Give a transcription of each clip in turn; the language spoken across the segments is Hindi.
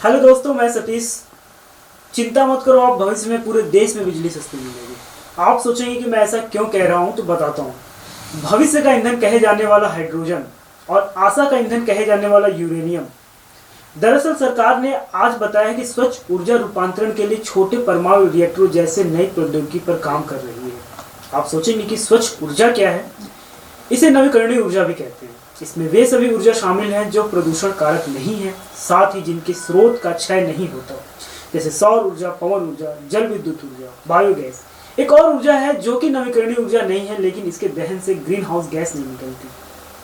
हेलो दोस्तों, मैं सतीश। चिंता मत करो, आप भविष्य में पूरे देश में बिजली सस्ती मिलेगी। आप सोचेंगे कि मैं ऐसा क्यों कह रहा हूं, तो बताता हूं। भविष्य का ईंधन कहे जाने वाला हाइड्रोजन और आशा का ईंधन कहे जाने वाला यूरेनियम। दरअसल सरकार ने आज बताया है कि स्वच्छ ऊर्जा रूपांतरण के लिए छोटे परमाणु रिएक्टरों जैसे नई प्रौद्योगिकी पर काम कर रही है। आप सोचेंगे कि स्वच्छ ऊर्जा क्या है? इसे नवीकरणीय ऊर्जा भी कहते हैं। इसमें वे सभी ऊर्जा शामिल हैं जो प्रदूषण कारक नहीं है, साथ ही जिनके स्रोत का क्षय नहीं होता, जैसे सौर ऊर्जा, पवन ऊर्जा, जल विद्युत ऊर्जा, बायोगैस। एक और ऊर्जा है जो कि नवीकरणीय ऊर्जा नहीं है, लेकिन इसके दहन से ग्रीन हाउस गैस नहीं निकलती,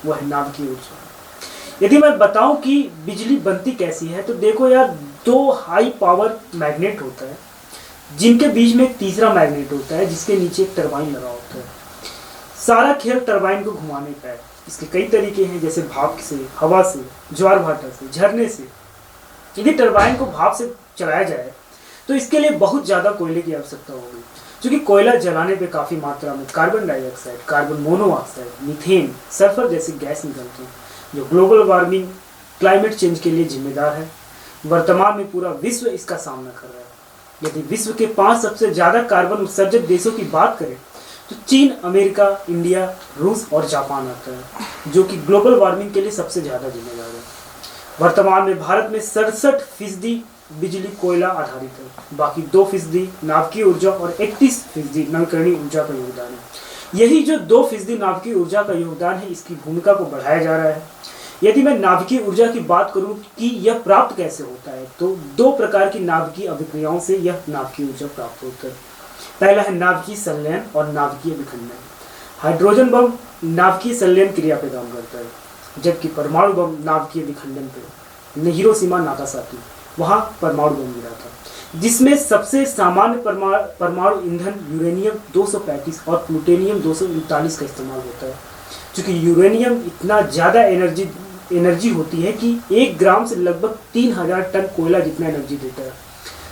वह है नाभिकीय ऊर्जा। यदि मैं बताऊं कि बिजली बनती कैसी है, तो देखो यार, दो हाई पावर मैग्नेट होता है जिनके बीच में एक तीसरा मैग्नेट होता है जिसके नीचे एक टरबाइन लगा होता है। सारा खेल टरबाइन को घुमाने का है। इसके कई तरीके हैं, जैसे भाप से, हवा से, ज्वार भाटा से, झरने से। यदि टरबाइन को भाप से चलाया जाए तो इसके लिए बहुत ज़्यादा कोयले की आवश्यकता होगी, क्योंकि कोयला जलाने पे काफ़ी मात्रा में carbon dioxide, carbon monoxide, methane, sulphur जैसी गैस निकलती हैं, जो ग्लोबल वार्मिंग, क्लाइमेट चेंज के लिए जिम्मेदार है। वर्तमान में पूरा विश्व इसका सामना कर रहा है। यदि विश्व के 5 सबसे ज़्यादा कार्बन उत्सर्जक देशों की बात करें तो चीन, अमेरिका, इंडिया, रूस और जापान आता है, जो कि ग्लोबल वार्मिंग के लिए सबसे ज़्यादा जिम्मेदार है। वर्तमान में भारत में 67% बिजली कोयला आधारित है, बाकी 2% नाभिकीय ऊर्जा और 31% नवीकरणीय ऊर्जा का योगदान है। यही जो 2% नाभिकीय ऊर्जा का योगदान है, इसकी भूमिका को बढ़ाया जा रहा है। यदि मैं नाभिकीय ऊर्जा की बात करूं कि यह प्राप्त कैसे होता है, तो 2 प्रकार की नाभिकीय अभिक्रियाओं से यह नाभिकीय ऊर्जा प्राप्त होता है। पहला है नाभिकीय संलयन और नाभिकीय विखंडन। हाइड्रोजन बम नाभिकीय संलयन क्रिया पे काम करता है, जबकि परमाणु बम नाभिकीय विखंडन पे। हिरोशिमा नागासाकी, वहाँ परमाणु बम गिरा था, जिसमें सबसे सामान्य परमाणु ईंधन यूरेनियम 235 और प्लूटोनियम 239 का इस्तेमाल होता है। क्योंकि यूरेनियम इतना ज़्यादा एनर्जी होती है कि 1 ग्राम से लगभग 3000 टन कोयला जितना एनर्जी देता है।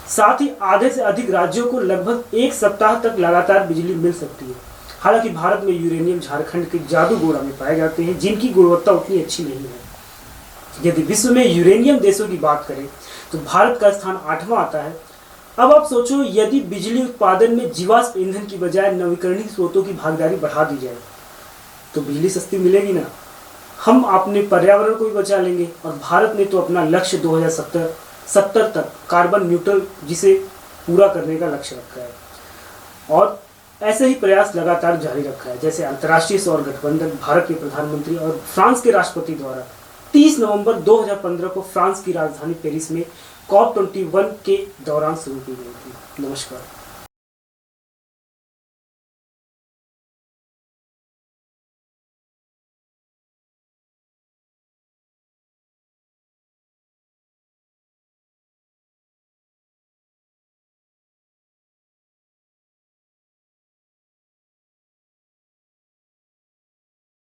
साथ ही आधे से अधिक राज्यों को लगभग 1 सप्ताह तक लगातार बिजली मिल सकती है। हालांकि भारत में यूरेनियम झारखंड के जादूगोड़ा में पाए जाते हैं, जिनकी गुणवत्ता उतनी अच्छी नहीं है। यदि विश्व में यूरेनियम देशों की बात करें तो भारत का स्थान 8वां आता है। अब आप सोचो, यदि बिजली उत्पादन में जीवाश्म ईंधन की बजाय नवीकरणीय स्रोतों की भागीदारी बढ़ा दी जाए तो बिजली सस्ती मिलेगी ना। हम अपने पर्यावरण को भी बचा लेंगे, और भारत ने तो अपना लक्ष्य 2070 तक कार्बन न्यूट्रल जिसे पूरा करने का लक्ष्य रखा है, और ऐसे ही प्रयास लगातार जारी रखा है। जैसे अंतर्राष्ट्रीय सौर गठबंधन भारत के प्रधानमंत्री और फ्रांस के राष्ट्रपति द्वारा 30 नवंबर 2015 को फ्रांस की राजधानी पेरिस में COP21 के दौरान शुरू की गई थी। नमस्कार।